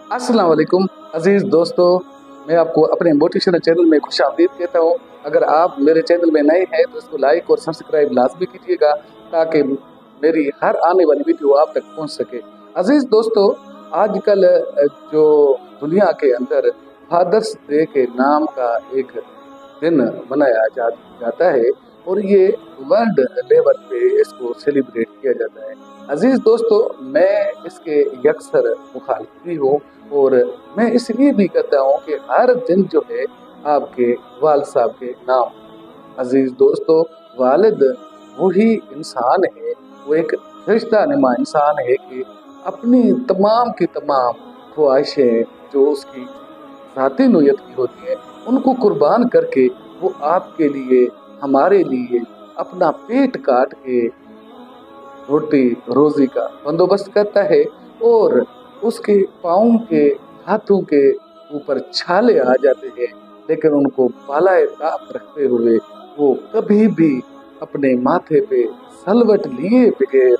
अस्सलाम वालेकुम अजीज दोस्तों, मैं आपको अपने मोटिवेशनल चैनल में खुश आमदीद कहता हूँ। अगर आप मेरे चैनल में नए हैं तो इसको लाइक और सब्सक्राइब लाजमी कीजिएगा ताकि मेरी हर आने वाली वीडियो आप तक पहुँच सके। अजीज दोस्तों, आजकल जो दुनिया के अंदर फादर्स डे के नाम का एक दिन मनाया जाता है और ये वर्ल्ड लेवल पे इसको सेलिब्रेट किया जाता है। अजीज दोस्तों, मैं इसके यकसर मुखालिफ भी हूँ और मैं इसलिए भी कहता हूँ कि हर दिन जो है आपके वालिद साहब के नाम। अजीज दोस्तों, वालिद वही इंसान है, वो एक फरिश्ता नुमा इंसान है कि अपनी तमाम की तमाम ख्वाहिशें जो उसकी ज़ाती नोयत की होती है उनको कुर्बान करके वो आपके लिए, हमारे लिए अपना पेट काट के रोटी रोजी का बंदोबस्त करता है और उसके पाँव के हाथों के ऊपर छाले आ जाते हैं, लेकिन उनको बालाए ताक रखते हुए वो कभी भी अपने माथे पे सलवट लिए बगैर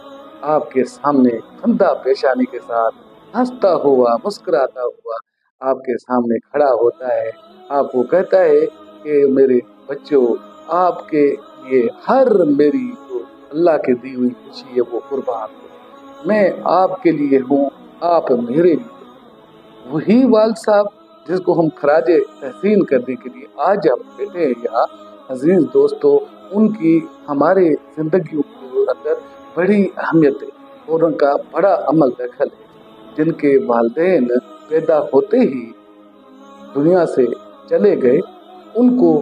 आपके सामने खंदा पेशानी के साथ हंसता हुआ मुस्कुराता हुआ आपके सामने खड़ा होता है। आपको कहता है कि मेरे बच्चों, आपके लिए हर मेरी जो अल्लाह की दी हुई खुशी है वो कुर्बान हो, मैं आपके लिए हूँ, आप मेरे लिए। वही वालिद साहब जिसको हम खराजे तहसीन करने के लिए आज हम बैठे हैं यहाँ। अजीज दोस्तों, उनकी हमारे जिंदगियों के अंदर बड़ी अहमियत है और उनका बड़ा अमल दखल है। जिनके वालिदैन पैदा होते ही दुनिया से चले गए, उनको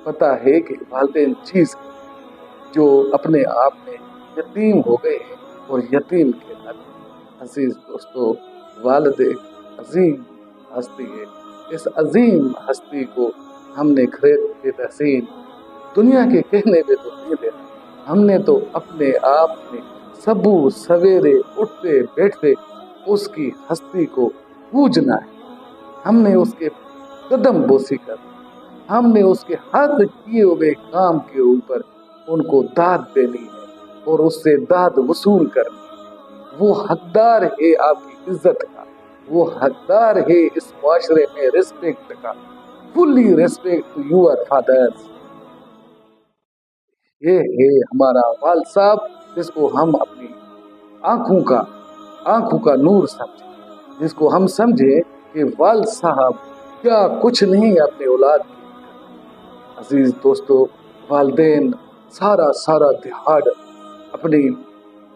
पता है कि वालिदैन चीज जो अपने आप में यतीम हो गए हैं और यतीम के नाते। अजीज दोस्तों, वालिद एक अजीम हस्ती है। इस अजीम हस्ती को हमने खरीद के तहसीन दुनिया के कहने पे तो नहीं देना, हमने तो अपने आप में सबू सवेरे उठते बैठते उसकी हस्ती को पूजना है। हमने उसके कदम बोसी कर, हमने उसके हर किए हुए काम के ऊपर उनको दाद देनी है और उससे दाद वसूल करनी। वो हकदार है आपकी इज्जत का, वो हकदार है इस मुआशरे में रिस्पेक्ट का। Fully respect to your fathers. ये है हमारा वालिद साहब जिसको हम अपनी आंखों का नूर समझे, जिसको हम समझे कि वालिद साहब क्या कुछ नहीं है अपने औलाद की। अजीज दोस्तों, वालिदैन सारा दिहाड़ अपनी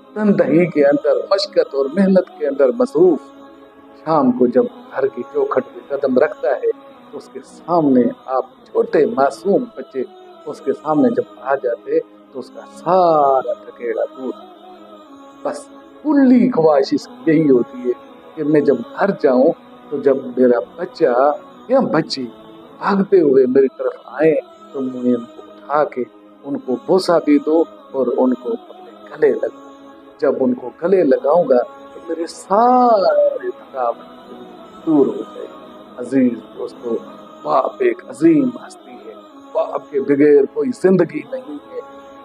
तनदही के अंदर मशक्कत और मेहनत के अंदर मसरूफ, शाम को जब घर की चौखट पे कदम रखता है तो उसके सामने आप छोटे मासूम बच्चे उसके सामने जब आ जाते तो उसका सारा थकेड़ा दूर। बस कुल्ली ख्वाहिश इसकी यही होती है कि मैं जब घर जाऊं तो जब मेरा बच्चा या बच्ची भागते हुए मेरी तरफ आए तो मैं उनको उठा के उनको बोसा भी दो और उनको अपने गले लगाऊं। जब उनको गले लगाऊंगा तो मेरे सारे थकावट दूर हो जाए। अजीज दोस्तों, बाप एक अजीम हस्ती है। बाप के बगैर कोई जिंदगी नहीं है।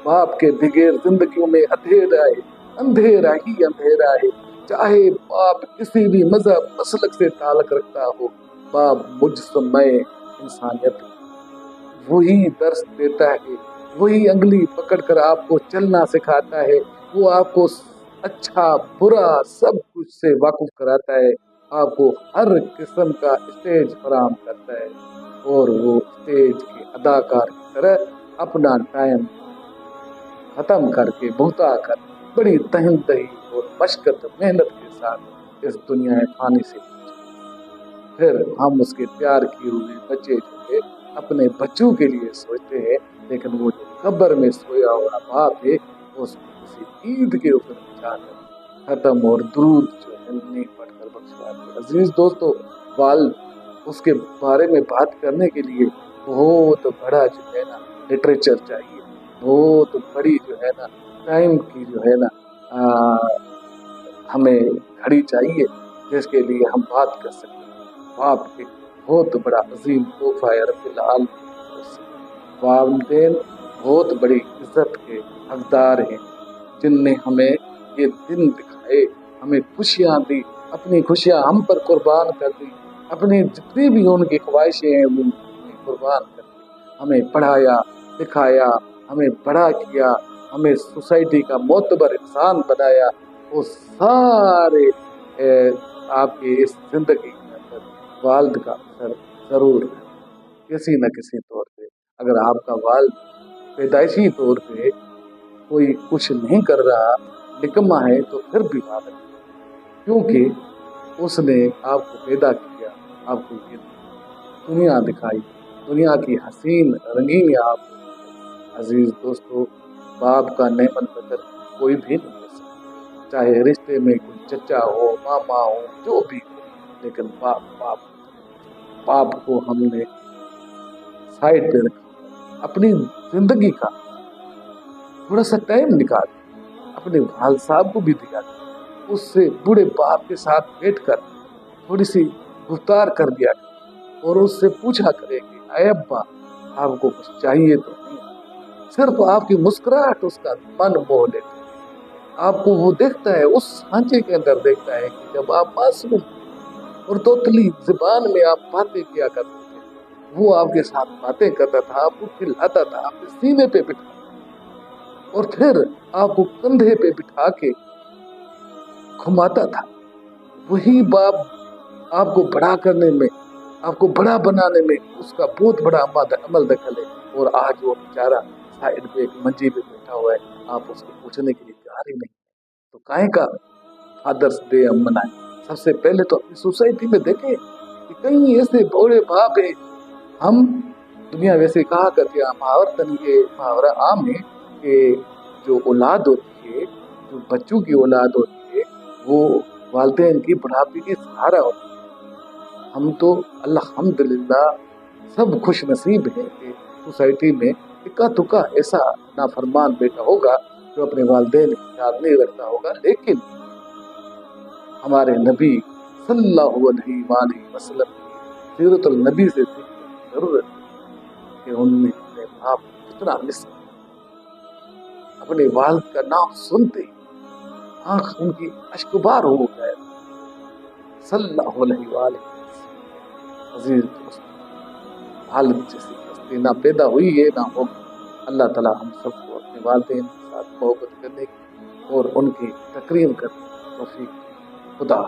बाप के बगैर जिंदगियों में अंधेरा है, अंधेरा ही अंधेरा है। चाहे बाप किसी भी मजहब मसलक से ताल्लुक रखता हो, बाप मुझसमे इंसानियत वही दर्श देता है, वही अंगली पकड़कर आपको चलना सिखाता है, वो आपको अच्छा बुरा सब कुछ से वाकुफ कराता है, आपको हर किस्म का स्टेज फराहम करता है और वो स्टेज के अदाकार की तरह अपना टाइम खत्म करके भुगता कर बड़ी तहनदही और मशक्कत मेहनत के साथ इस दुनिया फानी से फिर हम उसके प्यार किए हुए बच्चे जो है अपने बच्चों के लिए सोचते हैं, लेकिन वो जो कब्र में सोया हुआ बाप है उसको किसी ईद के ऊपर जाकर खत्म और दुरूद जो है नहीं पढ़कर बख्शवाते। अजीज दोस्तों, वालिद उसके बारे में बात करने के लिए बहुत बड़ा जो है ना लिटरेचर चाहिए, बहुत बड़ी जो है ना टाइम की जो है ना हमें घड़ी चाहिए जिसके लिए हम बात कर सकते हैं। बाप एक बहुत बड़ा अजीम तोहफा है रब्बिल आलमीन। वालिदैन बहुत बड़ी इज्जत के हकदार हैं जिनने हमें ये दिन दिखाए, हमें खुशियाँ दी, اپنی خوشیاں ہم پر قربان کر دی، اپنی جتنی بھی ان کی خواہشیں ہیں وہ قربان کر دی، ہمیں پڑھایا لکھایا، ہمیں بڑا کیا، ہمیں سوسائٹی کا معتبر انسان بنایا، وہ سارے آپ کی اس زندگی کے اندر والد کا اثر ضرور ہے کسی نہ کسی طور پہ۔ اگر آپ کا والد پیدائشی طور پہ کوئی کچھ نہیں کر رہا، نکما ہے، تو پھر بھی والد، کیونکہ اس نے آپ کو پیدا کیا، آپ کو یہ دنیا دکھائی، دنیا کی حسین رنگین آپ کو دکھائی۔ عزیز دوستو، باپ کا نعمت بدل کوئی بھی نہیں کر سکتا، چاہے رشتے میں کوئی چچا ہو، ماما ہو، جو بھی ہو، لیکن باپ کو ہم نے سائڈ پہ رکھا، اپنی زندگی کا تھوڑا سا ٹائم نکال اپنے والد صاحب کو بھی دیا، اس سے بوڑھے باپ کے ساتھ بیٹھ کر تھوڑی سی گفتار کر دیا اور اس سے پوچھا کرے کہ اے ابا، آپ کو کچھ چاہیے تو نہیں؟ صرف آپ کی مسکراہٹ اس کا من موہ لیتی ہے، آپ کو وہ دیکھتا ہے، اس سانچے کے اندر دیکھتا ہے کہ جب آپ معصوم اور توتلی زبان میں آپ باتیں کیا کرتے تھے، وہ آپ کے ساتھ باتیں کرتا تھا، آپ کو کھلاتا تھا، آپ کے سینے پہ بٹھا اور پھر آپ کو کندھے پہ بٹھا کے گھماتا تھا۔ وہی باپ آپ کو بڑا کرنے میں، آپ کو بڑا بنانے میں اس کا بہت بڑا عمل دخل ہے، اور آج وہ بیچارہ سائڈ پہ ایک منجی پہ بیٹھا ہوا ہے، آپ اس کو پوچھنے کے لیے تیار ہی نہیں۔ تو کائیں کا فادرس ڈے ہم منائیں؟ سب سے پہلے تو اپنی سوسائٹی میں دیکھیں کہ کئی ایسے بڑے باپ ہیں، ہم دنیا ویسے کہا کرتے ہیں، محاورتن یہ محاورہ عام ہے کہ جو اولاد ہوتی ہے، جو بچوں کی اولاد ہوتی ہے، وہ والدین کی بڑھاپے کی سہارا ہوتی ہے۔ ہم تو الحمدللہ سب خوش نصیب ہیں کہ سوسائٹی میں اکا دکا ایسا نافرمان بیٹا ہوگا جو اپنے والدین کی خیال نہیں رکھتا ہوگا، لیکن ہمارے نبی صلی اللہ علیہ وآلہ وسلم کی سیرت النبی سے سیکھنے کی ضرورت ہے کہ انہوں نے اپنے باپ کو کتنا مس کیا، اپنے والد کا نام سنتے ہی آنکھ ان کی اشکبار ہو گئے، صلی اللہ علیہ وآلہ وسلم۔ عزیز دوست، والد جیسی ہستی نہ پیدا ہوئی ہے نہ ہوگی۔ اللہ تعالی ہم سب کو اپنے والدین کے ساتھ محبت کرنے کی اور ان کی تکریم کرنے کی توفیق۔ خدا